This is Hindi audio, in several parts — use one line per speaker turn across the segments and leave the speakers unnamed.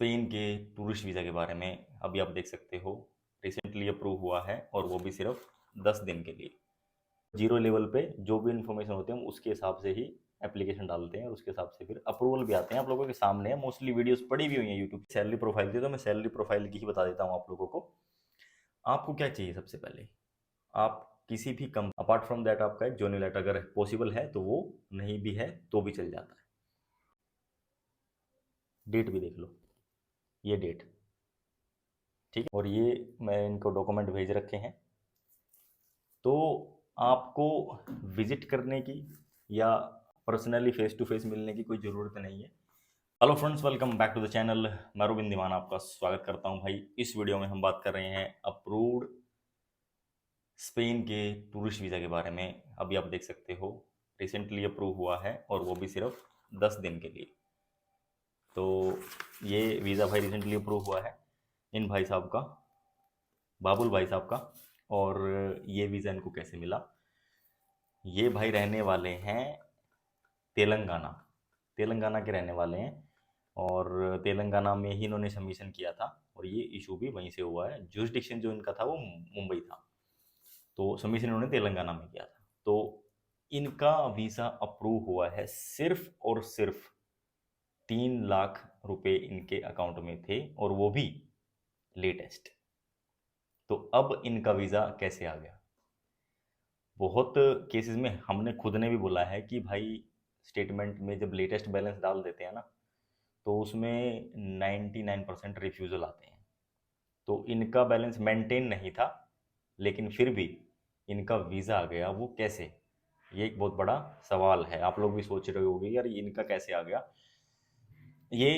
स्पेन के टूरिस्ट वीज़ा के बारे में अभी आप देख सकते हो, रिसेंटली अप्रूव हुआ है और वो भी सिर्फ 10 दिन के लिए। जीरो लेवल पे जो भी इन्फॉर्मेशन होती है हम उसके हिसाब से ही एप्लीकेशन डालते हैं और उसके हिसाब से फिर अप्रूवल भी आते हैं। आप लोगों के सामने है, मोस्टली वीडियोस पड़ी भी हुई हैं यूट्यूब। सैलरी प्रोफाइल थी तो मैं सैलरी प्रोफाइल की ही बता देता हूँ आप लोगों को। आपको क्या चाहिए सबसे पहले, आप किसी भी कम अपार्ट फ्रॉम दैट आपका एक जॉइनिंग लेटर अगर पॉसिबल है तो वो, नहीं भी है तो भी चल जाता है। डेट भी देख लो, ये डेट ठीक है, और ये मैं इनको डॉक्यूमेंट भेज रखे हैं। तो आपको विजिट करने की या पर्सनली फेस टू फेस मिलने की कोई ज़रूरत नहीं है। Hello friends, welcome back to the channel. मैं रुबिन दीवान आपका स्वागत करता हूं भाई। इस वीडियो में हम बात कर रहे हैं अप्रूव्ड स्पेन के टूरिस्ट वीज़ा के बारे में। अभी आप देख सकते हो, रिसेंटली अप्रूव हुआ है और वो भी सिर्फ 10 दिन के लिए। तो ये वीज़ा भाई रिसेंटली अप्रूव हुआ है इन भाई साहब का, बाबुल भाई साहब का। और ये वीज़ा इनको कैसे मिला, ये भाई रहने वाले हैं तेलंगाना। तेलंगाना के रहने वाले हैं और तेलंगाना में ही इन्होंने सबमिशन किया था और ये इशू भी वहीं से हुआ है। जुरिस्डिक्शन जो इनका था वो मुंबई था, तो सबमिशन इन्होंने तेलंगाना में किया था। तो इनका वीज़ा अप्रूव हुआ है सिर्फ और सिर्फ 3 लाख रुपए इनके अकाउंट में थे और वो भी लेटेस्ट। तो अब इनका वीज़ा कैसे आ गया? बहुत केसेस में हमने खुद ने भी बोला है कि भाई स्टेटमेंट में जब लेटेस्ट बैलेंस डाल देते हैं ना, तो उसमें 99% रिफ्यूज़ल आते हैं। तो इनका बैलेंस मेंटेन नहीं था, लेकिन फिर भी इनका वीज़ा आ गया। वो कैसे? ये एक बहुत बड़ा सवाल है। आप लोग भी सोच रहे होंगे यार ये इनका कैसे आ गया। ये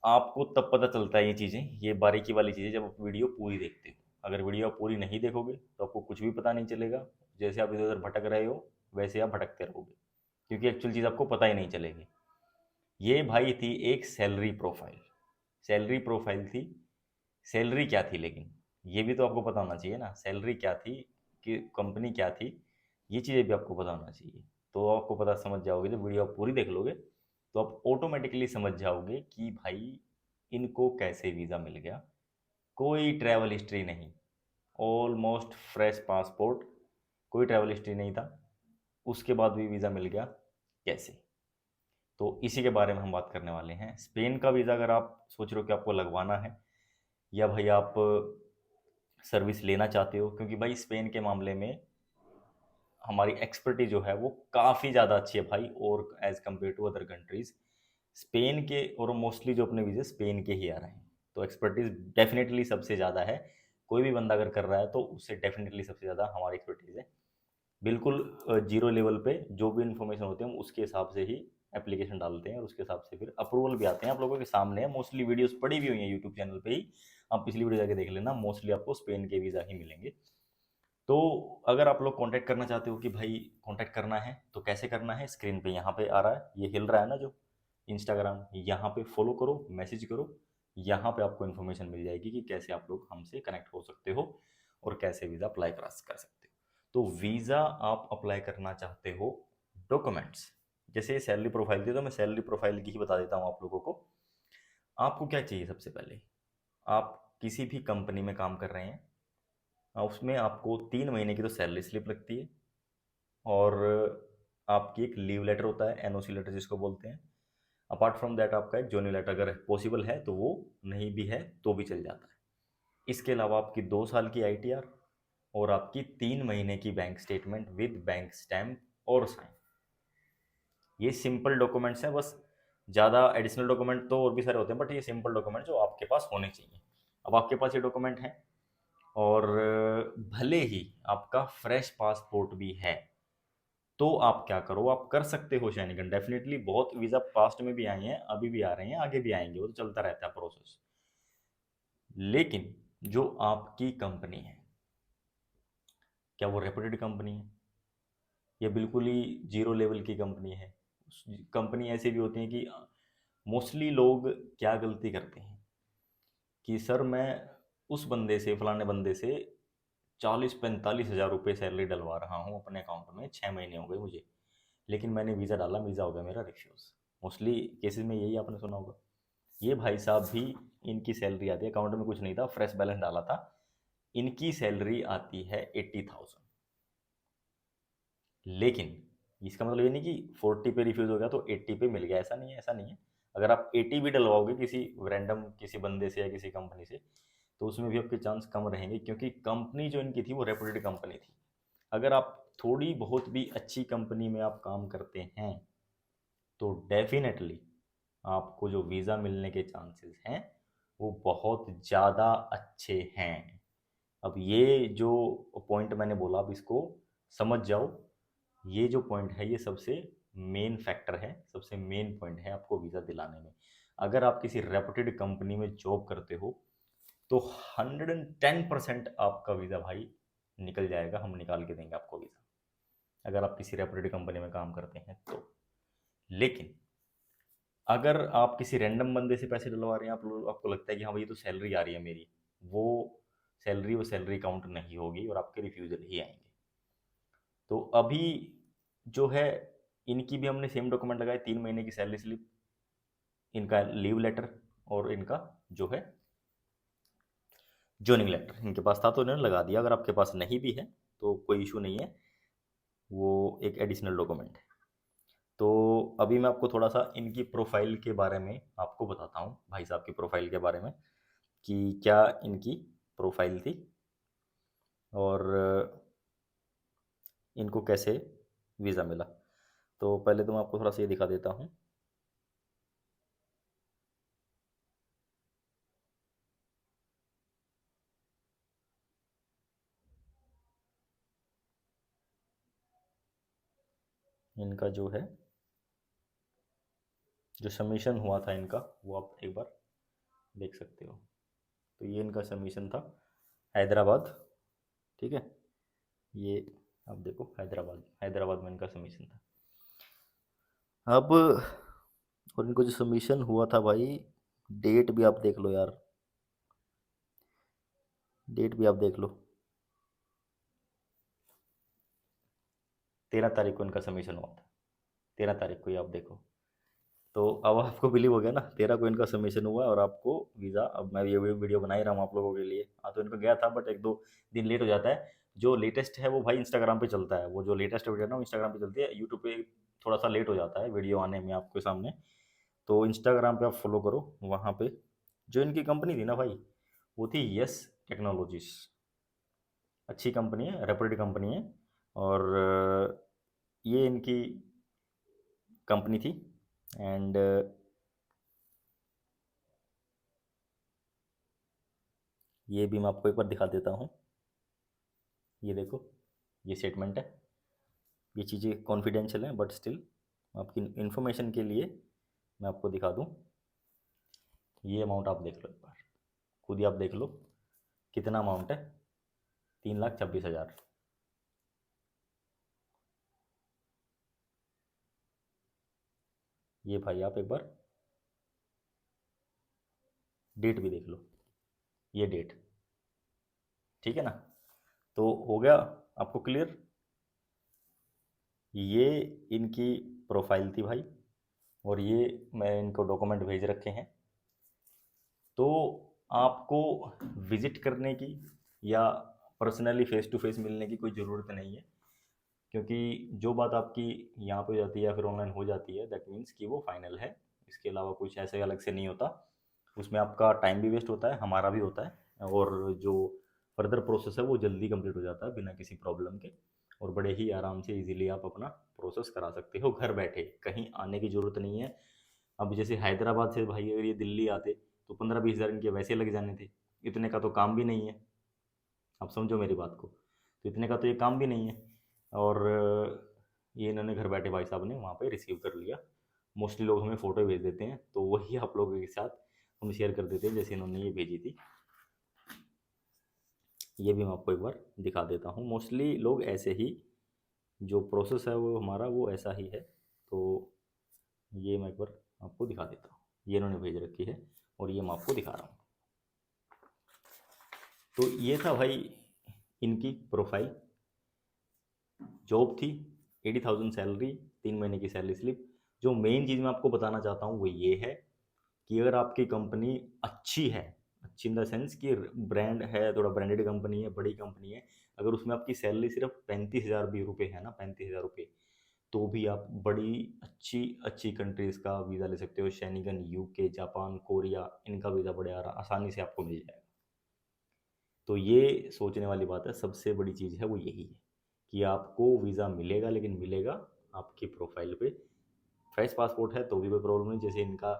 आपको तब पता चलता है, ये चीज़ें, ये बारीकी वाली चीज़ें, जब आप वीडियो पूरी देखते हो। अगर वीडियो आप पूरी नहीं देखोगे तो आपको कुछ भी पता नहीं चलेगा। जैसे आप इधर उधर भटक रहे हो वैसे आप भटकते रहोगे, क्योंकि एक्चुअल चीज़ आपको पता ही नहीं चलेगी। ये भाई थी एक सैलरी प्रोफाइल। सैलरी प्रोफाइल थी। सैलरी क्या थी, लेकिन ये भी तो आपको पता होना चाहिए ना, सैलरी क्या थी, कि कंपनी क्या थी, ये चीज़ें भी आपको पता होना चाहिए। तो आपको पता समझ जाओगे, जब वीडियो आप पूरी देख लोगे तो आप ऑटोमेटिकली समझ जाओगे कि भाई इनको कैसे वीज़ा मिल गया। कोई ट्रैवल हिस्ट्री नहीं, ऑलमोस्ट फ्रेश पासपोर्ट, कोई ट्रैवल हिस्ट्री नहीं था, उसके बाद भी वीज़ा मिल गया कैसे? तो इसी के बारे में हम बात करने वाले हैं। स्पेन का वीज़ा अगर आप सोच रहे हो कि आपको लगवाना है या भाई आप सर्विस लेना चाहते हो, क्योंकि भाई स्पेन के मामले में हमारी एक्सपर्टीज जो है वो काफ़ी ज़्यादा अच्छी है भाई, और as compared to other countries Spain के, और मोस्टली जो अपने वीज़े स्पेन के ही आ रहे हैं, तो एक्सपर्टीज़ डेफिनेटली सबसे ज़्यादा है। कोई भी बंदा अगर कर रहा है तो उससे डेफिनेटली सबसे ज़्यादा हमारी एक्सपर्टीज़ है। बिल्कुल जीरो लेवल पे जो भी इन्फॉर्मेशन होती है हम उसके हिसाब से ही एप्लीकेशन डालते हैं और उसके हिसाब से फिर अप्रूवल भी आते हैं। आप लोगों के सामने है, मोस्टली वीडियोस पड़ी भी हुई हैं यूट्यूब चैनल पे ही। आप पिछली वीडियो जाके देख लेना, मोस्टली आपको स्पेन के वीज़ा ही मिलेंगे। तो अगर आप लोग कांटेक्ट करना चाहते हो कि भाई कांटेक्ट करना है तो कैसे करना है, स्क्रीन पे यहाँ पे आ रहा है, ये हिल रहा है ना जो इंस्टाग्राम, यहाँ पे फॉलो करो, मैसेज करो। यहाँ पे आपको इन्फॉर्मेशन मिल जाएगी कि कैसे आप लोग हमसे कनेक्ट हो सकते हो और कैसे वीज़ा अप्लाई कर सकते हो। तो वीज़ा आप अप्लाई करना चाहते हो, डॉक्यूमेंट्स जैसे सैलरी प्रोफाइल थी तो मैं सैलरी प्रोफाइल की ही बता देता हूँ आप लोगों को। आपको क्या चाहिए सबसे पहले, आप किसी भी कंपनी में काम कर रहे हैं, उसमें आपको 3 महीने की तो सैलरी स्लिप लगती है और आपकी एक लीव लेटर होता है, एनओसी लेटर जिसको बोलते हैं। अपार्ट फ्रॉम दैट आपका एक जॉइनिंग लेटर अगर पॉसिबल है तो वो, नहीं भी है तो भी चल जाता है। इसके अलावा आपकी 2 साल की आईटीआर और आपकी 3 महीने की bank statement with bank stamp और साइन। ये सिंपल डॉक्यूमेंट्स हैं बस। ज़्यादा एडिशनल डॉक्यूमेंट तो और भी सारे होते हैं, बट ये सिंपल डॉक्यूमेंट जो आपके पास होने चाहिए। अब आपके पास ये डॉक्यूमेंट हैं और भले ही आपका फ्रेश पासपोर्ट भी है, तो आप क्या करो, आप कर सकते हो शेनिगन। डेफिनेटली बहुत वीज़ा पास्ट में भी आए हैं, अभी भी आ रहे हैं, आगे भी आएंगे, वो तो चलता रहता है प्रोसेस। लेकिन जो आपकी कंपनी है, क्या वो रेपुटेड कंपनी है या बिल्कुल ही जीरो लेवल की कंपनी है? कंपनी ऐसी भी होती है कि मोस्टली लोग क्या गलती करते हैं कि सर मैं उस बंदे से, फलाने बंदे से 40-45 हज़ार रुपये सैलरी डलवा रहा हूँ अपने अकाउंट में, 6 महीने हो गए मुझे, लेकिन मैंने वीज़ा डाला, वीज़ा हो गया मेरा रिफ्यूज़। मोस्टली केसेस में यही आपने सुना होगा। ये भाई साहब भी इनकी सैलरी आती है, अकाउंट में कुछ नहीं था, फ्रेश बैलेंस डाला था, इनकी सैलरी आती है 80,000। लेकिन इसका मतलब ये नहीं कि 40 पे रिफ्यूज़ हो गया तो 80 पे मिल गया, ऐसा नहीं है, ऐसा नहीं है। अगर आप 80 भी डलवाओगे किसी रैंडम किसी बंदे से या किसी कंपनी से, तो उसमें भी आपके चांस कम रहेंगे, क्योंकि कंपनी जो इनकी थी वो रेपुटेड कंपनी थी। अगर आप थोड़ी बहुत भी अच्छी कंपनी में आप काम करते हैं तो डेफिनेटली आपको जो वीज़ा मिलने के चांसेस हैं वो बहुत ज़्यादा अच्छे हैं। अब ये जो पॉइंट मैंने बोला, अब इसको समझ जाओ। ये जो पॉइंट है ये सबसे मेन फैक्टर है, सबसे मेन पॉइंट है आपको वीज़ा दिलाने में। अगर आप किसी रेपुटेड कंपनी में जॉब करते हो तो 110% आपका वीज़ा भाई निकल जाएगा, हम निकाल के देंगे आपको वीज़ा, अगर आप किसी रेपुटेड कंपनी में काम करते हैं तो। लेकिन अगर आप किसी रैंडम बंदे से पैसे डलवा रहे हैं, आप लोग आपको लगता है कि हाँ भाई ये तो सैलरी आ रही है मेरी, वो वो सैलरी काउंट नहीं होगी और आपके रिफ्यूज़ल ही आएंगे। तो अभी जो है, इनकी भी हमने सेम डॉक्यूमेंट लगाए, 3 महीने की सैलरी स्लिप, इनका लीव लेटर और इनका जो है जॉइनिंग लेटर इनके पास था तो इन्होंने लगा दिया। अगर आपके पास नहीं भी है तो कोई इशू नहीं है, वो एक एडिशनल डॉक्यूमेंट है। तो अभी मैं आपको थोड़ा सा इनकी प्रोफाइल के बारे में आपको बताता हूँ, भाई साहब की प्रोफाइल के बारे में, कि क्या इनकी प्रोफाइल थी और इनको कैसे वीज़ा मिला। तो पहले तो मैं आपको थोड़ा सा ये दिखा देता हूँ। इनका जो है, जो सबमिशन हुआ था इनका, वो आप एक बार देख सकते हो। तो ये इनका सबमिशन था हैदराबाद, ठीक है, ये आप देखो, हैदराबाद, हैदराबाद में इनका सबमिशन था। अब और इनको जो सबमिशन हुआ था भाई, डेट भी आप देख लो यार, डेट भी आप देख लो, 13 तारीख को इनका सबमिशन हुआ था, 13 तारीख को, ये आप देखो। तो अब आपको बिलीव हो गया ना, 13 को इनका सबमिशन हुआ और आपको वीज़ा, अब मैं ये वीडियो बना ही रहा हूँ आप लोगों के लिए। हाँ, तो इनको गया था बट 1-2 दिन लेट हो जाता है। जो लेटेस्ट है वो भाई इंस्टाग्राम पे चलता है, वो जो लेटेस्ट वीडियो है ना वो इंस्टाग्राम पे चलती है, यूट्यूब पे थोड़ा सा लेट हो जाता है वीडियो आने में आपके सामने। तो इंस्टाग्राम पे आप फॉलो करो, वहाँ पे जो इनकी कंपनी थी ना भाई, वो थी यस टेक्नोलॉजीज। अच्छी कंपनी है, रेपुटेड कंपनी है, और ये इनकी कंपनी थी। एंड ये भी मैं आपको एक बार दिखा देता हूँ, ये देखो, ये स्टेटमेंट है। ये चीज़ें कॉन्फिडेंशियल हैं बट स्टिल आपकी इन्फॉर्मेशन के लिए मैं आपको दिखा दूँ। ये अमाउंट आप देख लो एक बार, खुद ही आप देख लो कितना अमाउंट है, 3,26,000। ये भाई आप एक बार डेट भी देख लो, ये डेट, ठीक है ना। तो हो गया आपको क्लियर, ये इनकी प्रोफाइल थी भाई, और ये मैं इनको डॉक्यूमेंट भेज रखे हैं। तो आपको विज़िट करने की या पर्सनली फ़ेस टू फेस मिलने की कोई ज़रूरत नहीं है, क्योंकि जो बात आपकी यहाँ पे हो जाती है या फिर ऑनलाइन हो जाती है, दैट मीन्स कि वो फाइनल है। इसके अलावा कुछ ऐसे अलग से नहीं होता। उसमें आपका टाइम भी वेस्ट होता है, हमारा भी होता है, और जो फर्दर प्रोसेस है वो जल्दी कंप्लीट हो जाता है बिना किसी प्रॉब्लम के, और बड़े ही आराम से इजीली आप अपना प्रोसेस करा सकते हो घर बैठे, कहीं आने की ज़रूरत नहीं है। अब जैसे हैदराबाद से भाई अगर ये दिल्ली आते तो 15-20 हज़ार इनके वैसे लग जाने थे, इतने का तो काम भी नहीं है, आप समझो मेरी बात को। तो इतने का तो ये काम भी नहीं है, और ये इन्होंने घर बैठे भाई साहब ने वहाँ पे रिसीव कर लिया। मोस्टली लोग हमें फ़ोटो भेज देते हैं, तो वही आप लोगों के साथ हम शेयर कर देते हैं, जैसे इन्होंने ये भेजी थी। ये भी मैं आपको एक बार दिखा देता हूँ। मोस्टली लोग ऐसे ही, जो प्रोसेस है वो हमारा वो ऐसा ही है। तो ये मैं एक बार आपको दिखा देता हूँ, ये इन्होंने भेज रखी है और ये मैं आपको दिखा रहा हूँ। तो ये था भाई इनकी प्रोफाइल, जॉब थी, 80,000 सैलरी, 3 महीने की सैलरी स्लिप। जो मेन चीज़ मैं आपको बताना चाहता हूँ वो ये है कि अगर आपकी कंपनी अच्छी है, अच्छी इन द सेंस कि ब्रांड है, थोड़ा ब्रांडेड कंपनी है, बड़ी कंपनी है, अगर उसमें आपकी सैलरी सिर्फ 35,000 भी रुपये है ना, 35,000 रुपये, तो भी आप बड़ी अच्छी अच्छी कंट्रीज़ का वीज़ा ले सकते हो। शेनिगन, यूके, जापान, कोरिया, इनका वीज़ा बड़े आसानी से आपको मिल जाएगा। तो ये सोचने वाली बात है, सबसे बड़ी चीज़ है वो यही है कि आपको वीज़ा मिलेगा, लेकिन मिलेगा आपकी प्रोफाइल पे। फ्रेश पासपोर्ट है तो भी कोई प्रॉब्लम नहीं, जैसे इनका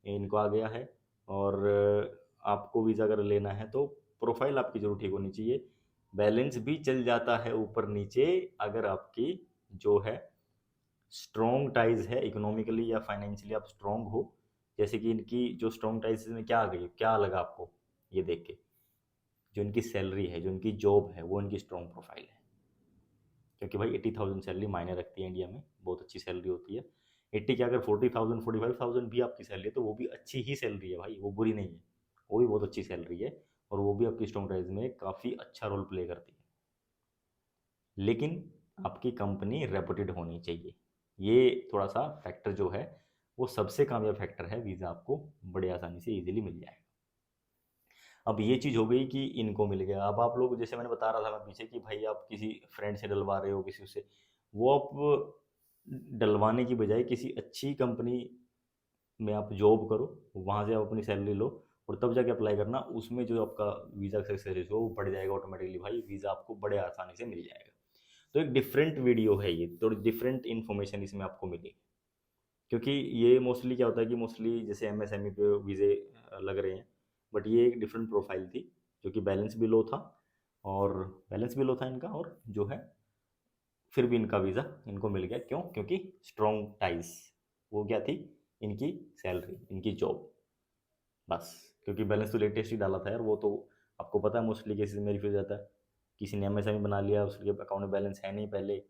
इनको आ गया है। और आपको वीज़ा अगर लेना है तो प्रोफाइल आपकी ज़रूर ठीक होनी चाहिए। बैलेंस भी चल जाता है ऊपर नीचे अगर आपकी जो है स्ट्रॉन्ग टाइज है, इकोनॉमिकली या फाइनेंशियली आप स्ट्रॉन्ग हो। जैसे कि इनकी जो स्ट्रॉन्ग टाइज में क्या आ गई, क्या लगा आपको ये देख के, जो इनकी सैलरी है, जो इनकी जॉब है, वो इनकी स्ट्रॉन्ग प्रोफाइल है। क्योंकि भाई 80,000 सैलरी मायने रखती है इंडिया में, बहुत अच्छी सैलरी होती है। 80 क्या, अगर 40,000 45,000 भी आपकी सैलरी है तो वो भी अच्छी ही सैलरी है भाई, वो बुरी नहीं है, वो भी बहुत अच्छी सैलरी है। और वो भी आपकी स्ट्रॉन्ग टाइज में काफ़ी अच्छा रोल प्ले करती है। लेकिन आपकी कंपनी रेपुटेड होनी चाहिए, ये थोड़ा सा फैक्टर जो है वो सबसे कामयाब फैक्टर है, वीज़ा आपको बड़े आसानी से इजीली मिल जाएगा। अब ये चीज़ हो गई कि इनको मिल गया। अब आप लोग, जैसे मैंने बता रहा था मैं पीछे, कि भाई आप किसी फ्रेंड से डलवा रहे हो, किसी से, वो आप डलवाने की बजाय किसी अच्छी कंपनी में आप जॉब करो, वहाँ से आप अपनी सैलरी लो और तब जाके अप्लाई करना। उसमें जो आपका वीज़ा सक्सेस रेशियो वो बढ़ जाएगा ऑटोमेटिकली, भाई वीज़ा आपको बड़े आसानी से मिल जाएगा। तो एक डिफरेंट वीडियो है ये, थोड़ी डिफरेंट इन्फॉर्मेशन इसमें आपको मिली। क्योंकि ये मोस्टली क्या होता है कि मोस्टली जैसे एमएसएमई पे वीज़े लग रहे हैं, बट ये एक डिफरेंट प्रोफाइल थी, जो कि बैलेंस भी लो था, और बैलेंस भी लो था इनका, और जो है फिर भी इनका वीज़ा इनको मिल गया। क्यों? क्योंकि स्ट्रॉन्ग टाइज, वो क्या थी, इनकी सैलरी, इनकी जॉब, बस। क्योंकि बैलेंस तो लेटेस्ट ही डाला था यार, वो तो आपको पता है मोस्टली केसेस में रिफ्यूज आता है। किसी ने एमएसएमई बना लिया, उसके अकाउंट में बैलेंस है नहीं पहले,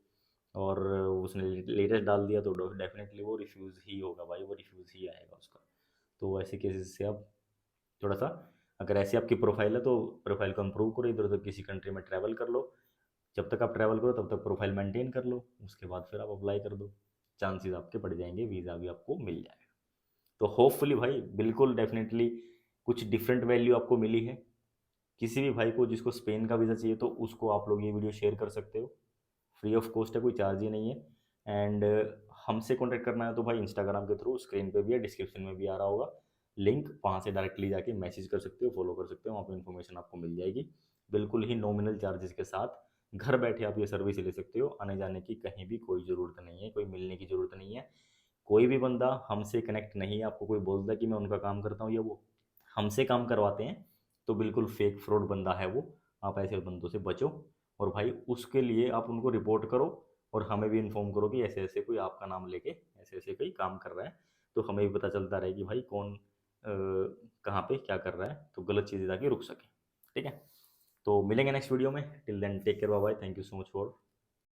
और उसने लेटेस्ट डाल दिया, तो डेफिनेटली वो रिफ्यूज़ ही होगा भाई, वो रिफ्यूज़ ही आएगा उसका। तो ऐसे केसेस से आप थोड़ा सा, अगर ऐसी आपकी प्रोफाइल है तो प्रोफाइल को इम्प्रूव करो, इधर उधर किसी कंट्री में ट्रैवल कर लो। जब तक आप ट्रैवल करो तब तक प्रोफाइल मेंटेन कर लो, उसके बाद फिर आप अप्लाई कर दो, चांसेस आपके बढ़ जाएंगे, वीज़ा भी आपको मिल जाएगा। तो होपफुली भाई, बिल्कुल डेफिनेटली कुछ डिफरेंट वैल्यू आपको मिली है। किसी भी भाई को जिसको स्पेन का वीज़ा चाहिए तो उसको आप लोग ये वीडियो शेयर कर सकते हो, फ्री ऑफ कॉस्ट है, कोई चार्ज ही नहीं है। एंड हमसे कॉन्टैक्ट करना है तो भाई इंस्टाग्राम के थ्रू, स्क्रीन पे भी है, डिस्क्रिप्शन में भी आ रहा होगा लिंक, वहाँ से डायरेक्टली जाके मैसेज कर सकते हो, फॉलो कर सकते हो, वहाँ पर इन्फॉर्मेशन आपको मिल जाएगी। बिल्कुल ही नॉमिनल चार्जेस के साथ घर बैठे आप ये सर्विस ले सकते हो, आने जाने की कहीं भी कोई ज़रूरत नहीं है, कोई मिलने की ज़रूरत नहीं है। कोई भी बंदा हमसे कनेक्ट नहीं है, आपको कोई बोलता है कि मैं उनका काम करता हूँ या वो हमसे काम करवाते हैं, तो बिल्कुल फेक फ्रॉड बंदा है वो। आप ऐसे बंदों से बचो, और भाई उसके लिए आप उनको रिपोर्ट करो, और हमें भी इन्फॉर्म करो कि ऐसे ऐसे कोई आपका नाम लेके ऐसे ऐसे कोई काम कर रहा है, तो हमें भी पता चलता रहे कि भाई कौन कहाँ पे क्या कर रहा है, तो गलत चीज़ें जाके रुक सके। ठीक है, तो मिलेंगे नेक्स्ट वीडियो में। Till then take care, bye bye, thank you so much for